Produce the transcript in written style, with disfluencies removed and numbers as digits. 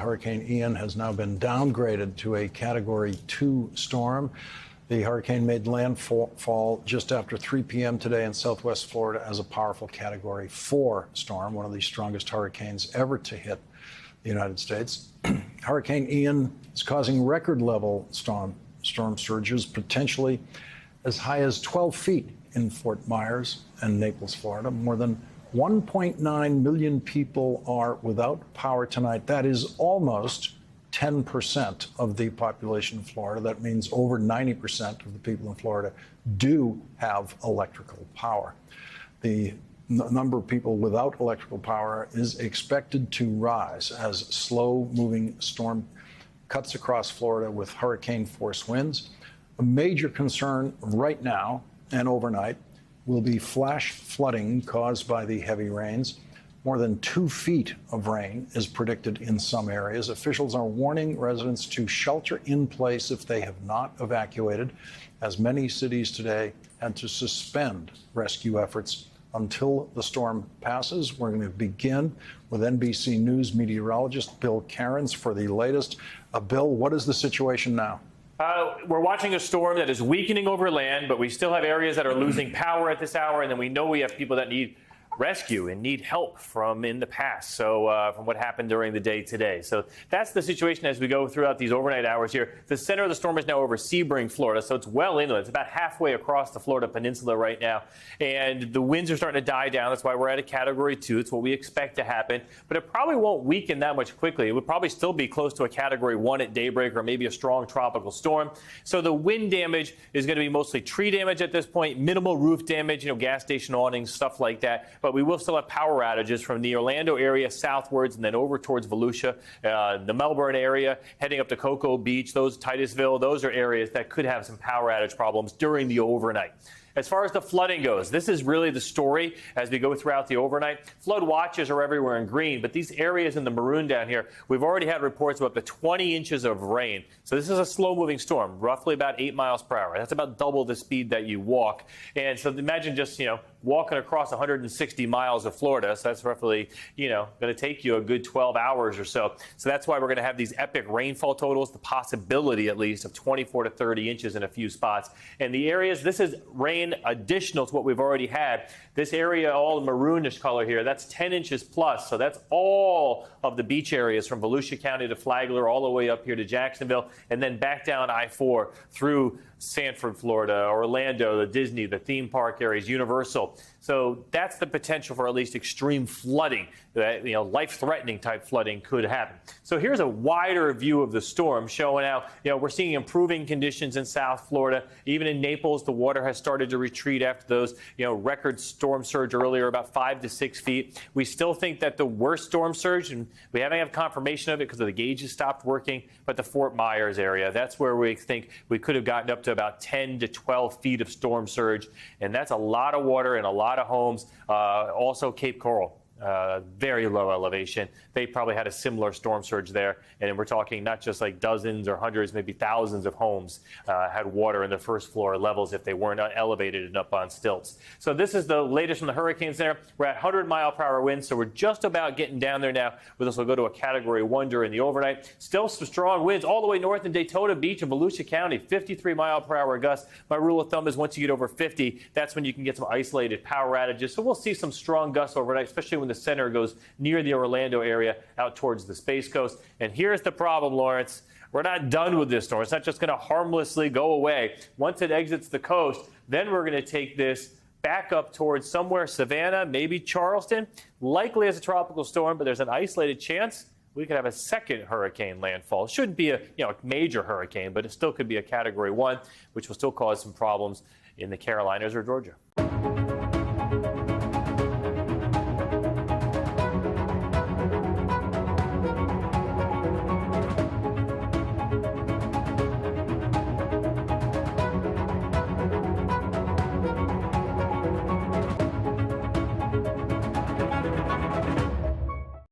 Hurricane Ian has now been downgraded to a Category 2 storm. The hurricane made landfall just after 3 p.m. today in southwest Florida as a powerful Category 4 storm, one of the strongest hurricanes ever to hit the United States. Hurricane Ian is causing record-level storm surges, potentially as high as 12 feet in Fort Myers and Naples, Florida. More than 1.9 million people are without power tonight. That is almost 10% of the population of Florida. That means over 90% of the people in Florida do have electrical power. The number of people without electrical power is expected to rise as slow-moving storm cuts across Florida with hurricane-force winds. A major concern right now and overnight will be flash flooding caused by the heavy rains. More than 2 feet of rain is predicted in some areas. Officials are warning residents to shelter in place if they have not evacuated, as many cities today had to suspend rescue efforts until the storm passes. We're going to begin with NBC News meteorologist Bill Cairns for the latest. Bill, what is the situation now? We're watching a storm that is weakening over land, but we still have areas that are losing power at this hour, and then we know we have people that need rescue and need help from in the past, so from what happened during the day today. So that's the situation as we go throughout these overnight hours here. The center of the storm is now over Sebring, Florida, so it's well inland. It's about halfway across the Florida peninsula right now, and the winds are starting to die down. That's why we're at a Category 2. It's what we expect to happen, but it probably won't weaken that much quickly. It would probably still be close to a Category 1 at daybreak, or maybe a strong tropical storm. So the wind damage is going to be mostly tree damage at this point, minimal roof damage, gas station awnings, stuff like that. But we will still have power outages from the Orlando area southwards and then over towards Volusia, the Melbourne area, heading up to Cocoa Beach, Titusville. Those are areas that could have some power outage problems during the overnight. As far as the flooding goes, this is really the story as we go throughout the overnight. Flood watches are everywhere in green, but these areas in the maroon down here, we've already had reports of up to 20 inches of rain. So this is a slow-moving storm, roughly about 8 miles per hour. That's about double the speed that you walk. And so imagine just, walking across 160 miles of Florida. So that's roughly, going to take you a good 12 hours or so. So that's why we're going to have these epic rainfall totals, the possibility at least of 24 to 30 inches in a few spots. And the areas, this is rain additional to what we've already had. This area, all the maroonish color here, that's 10 inches plus. So that's all of the beach areas from Volusia County to Flagler, all the way up here to Jacksonville, and then back down I-4 through Sanford, Florida, Orlando, the Disney, the theme park areas, Universal. So that's the potential for at least extreme flooding. Life-threatening type flooding could happen. So here's a wider view of the storm showing how, we're seeing improving conditions in South Florida. Even in Naples, the water has started to retreat after those, record storm surge earlier, about 5 to 6 feet. We still think that the worst storm surge, and we haven't had confirmation of it because the gauges stopped working, but the Fort Myers area, that's where we think we could have gotten up to about 10 to 12 feet of storm surge. And that's a lot of water and a lot of homes. Also Cape Coral. Very low elevation. They probably had a similar storm surge there. And we're talking not just like dozens or hundreds, maybe thousands of homes had water in the first floor levels if they weren't elevated and up on stilts. So this is the latest from the hurricanes there. We're at 100-mile-per-hour winds, so we're just about getting down there now. This will go to a Category 1 during the overnight. Still some strong winds all the way north in Daytona Beach and Volusia County, 53-mile-per-hour gusts. My rule of thumb is once you get over 50, that's when you can get some isolated power outages. So we'll see some strong gusts overnight, especially when the center goes near the Orlando area out towards the Space Coast. And here's the problem, Lawrence. We're not done with this storm. It's not just going to harmlessly go away. Once it exits the coast, then we're going to take this back up towards somewhere Savannah, maybe Charleston, likely as a tropical storm, but there's an isolated chance we could have a second hurricane landfall. It shouldn't be a major hurricane, but it still could be a Category 1, which will still cause some problems in the Carolinas or Georgia.